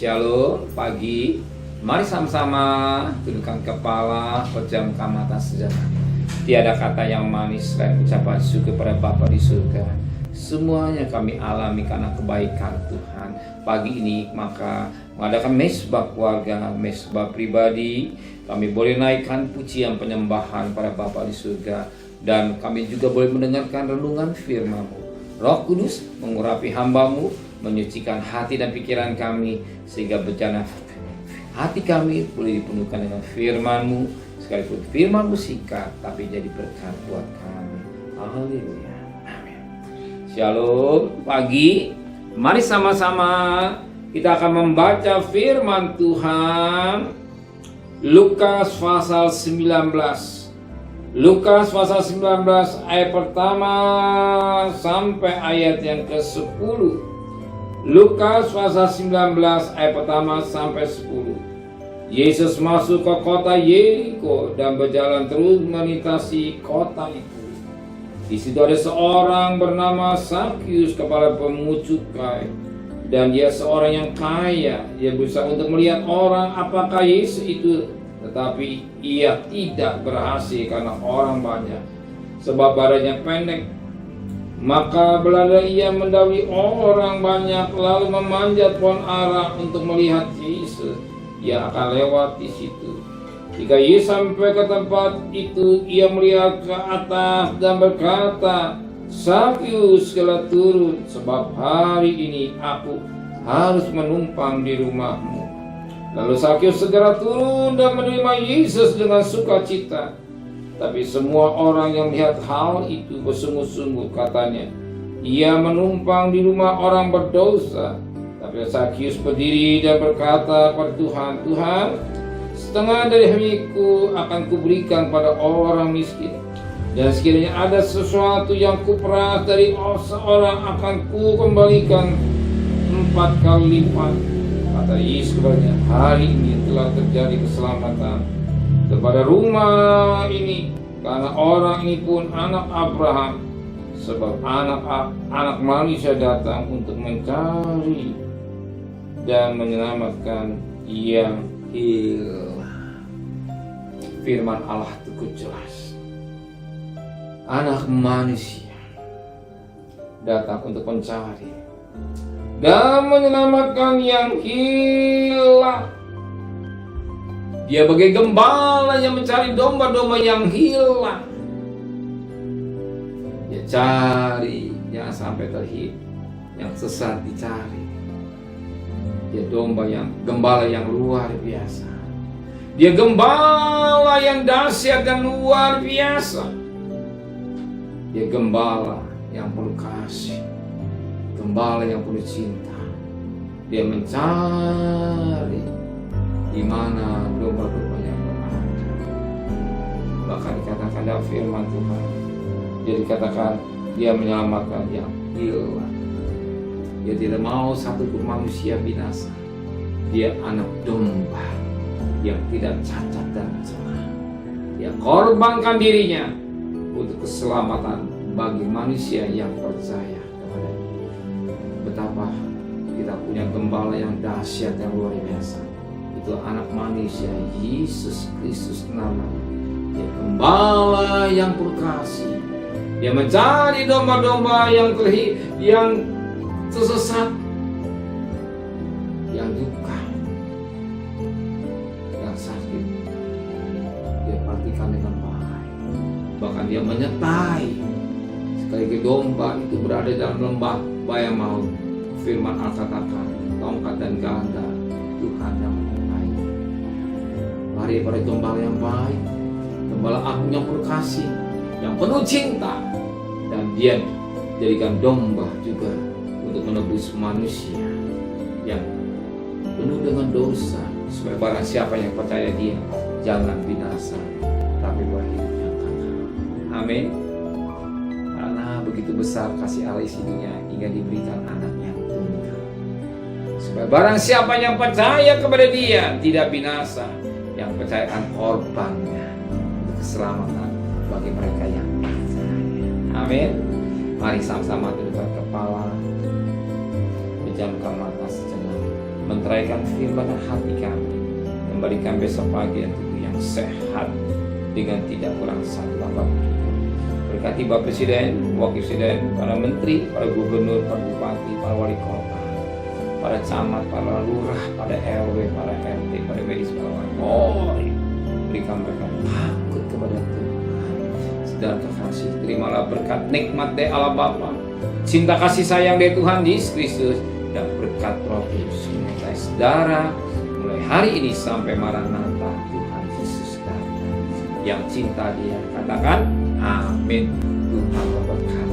Shalom pagi. Mari sama-sama tundukkan kepala, pejamkan mata sejenak. Tiada kata yang manis selain ucapan syukur pada Bapa di surga. Semuanya kami alami karena kebaikan Tuhan. Pagi ini maka mengadakan mesbah keluarga, mesbah pribadi. Kami boleh naikkan pujian penyembahan pada Bapa di surga. Dan kami juga boleh mendengarkan renungan firman-Mu. Roh Kudus mengurapi hamba-Mu, menyucikan hati dan pikiran kami, sehingga bencana hati kami boleh dipenuhkan dengan firman-Mu, sekalipun firman-Mu singkat, tapi jadi berkat buat kami. Haleluya. Amin. Shalom pagi. Mari sama-sama kita akan membaca firman Tuhan. Lukas pasal 19. Lukas pasal 19 ayat pertama sampai ayat yang ke-10. Lukas pasal 19 ayat pertama sampai 10. Yesus masuk ke kota Yeriko dan berjalan terus melintasi kota itu. Di situ ada seorang bernama Sakyus, kepala pemungut cukai, dan dia seorang yang kaya. Dia berusaha untuk melihat orang apakah Yesus itu, tetapi ia tidak berhasil karena orang banyak, sebab badannya pendek. Maka berlari ia mendahului orang banyak, lalu memanjat pohon ara untuk melihat Yesus. Ia akan lewat di situ. Jika Yesus sampai ke tempat itu, ia melihat ke atas dan berkata, "Sakyus, segera turun, sebab hari ini aku harus menumpang di rumahmu." Lalu Sakyus segera turun dan menerima Yesus dengan sukacita. Tapi semua orang yang melihat hal itu bersungguh-sungguh katanya, "Ia menumpang di rumah orang berdosa." Tapi Sakyus berdiri dan berkata kepada Tuhan, "Tuhan, setengah dari hartaku akan kuberikan pada orang miskin. Dan sekiranya ada sesuatu yang kuperas dari seorang, akan kukembalikan 4 kali lipat." Kata Yesus kepadanya, "Hari ini telah terjadi keselamatan kepada rumah ini, karena orang ini pun anak Abraham, sebab anak manusia datang untuk mencari dan menyelamatkan yang hilang." Firman Allah cukup jelas. Anak manusia datang untuk mencari dan menyelamatkan yang hilang. Dia bagai gembala yang mencari domba-domba yang hilang. Dia cari, jangan sampai terhilang. Yang sesat dicari. Dia gembala yang luar biasa. Dia gembala yang dahsyat dan luar biasa. Dia gembala yang penuh kasih, gembala yang penuh cinta. Dia mencari di mana domba-domba yang berada. Bahkan dikatakan dalam firman Tuhan, dia dikatakan dia menyelamatkan yang hilang. Dia tidak mau satu pun manusia binasa. Dia anak domba yang tidak cacat dan celah. Dia korbankan dirinya untuk keselamatan bagi manusia yang percaya kepada Dia. Betapa kita punya gembala yang dahsyat, yang luar biasa. Itu anak manusia, Yesus Kristus namanya. Dia gembala yang berkasih. Dia mencari domba-domba yang tersesat, yang duka, yang sakit. Dia perhatikan dengan baik. Bahkan dia menyertai sekali domba itu berada dalam lembah bayang maut. Firman Allah katakan, tongkat dan ganda Tuhan yang menyertai. Mari pada gembala yang baik, gembala agung yang berkasih, yang penuh cinta, dan dia jadikan domba juga untuk menebus manusia yang penuh dengan dosa, supaya barang siapa yang percaya Dia jangan binasa, tapi berhidup yang kekal. Amin. Karena begitu besar kasih Allah isi dunia hingga diberikan anak yang tunggal, supaya barang siapa yang percaya kepada Dia tidak binasa, yang percayakan korbannya untuk keselamatan bagi mereka yang percaya. Amin. Mari sama-sama tundukkan kepala, pejamkan mata sejenak. menteraikan firman hati kami, memberikan besok pagi tubuh yang sehat dengan tidak kurang satu apapun. Berkati Bapak Presiden, Wakil Presiden, para Menteri, para Gubernur, para Bupati, para Wali Kota, para camat, para lurah, para RW, para RT, para medis, para wali. Berikan mereka takut kepada Tuhan. Segala kekasih, terimalah berkat nikmat dari Allah Bapa, cinta kasih sayang dari Tuhan Yesus Kristus, dan berkat Roh Kudus menyertai saudara mulai hari ini sampai Maranatha Tuhan Yesus datang. Yang cinta Dia katakan amin. Tuhan memberkati.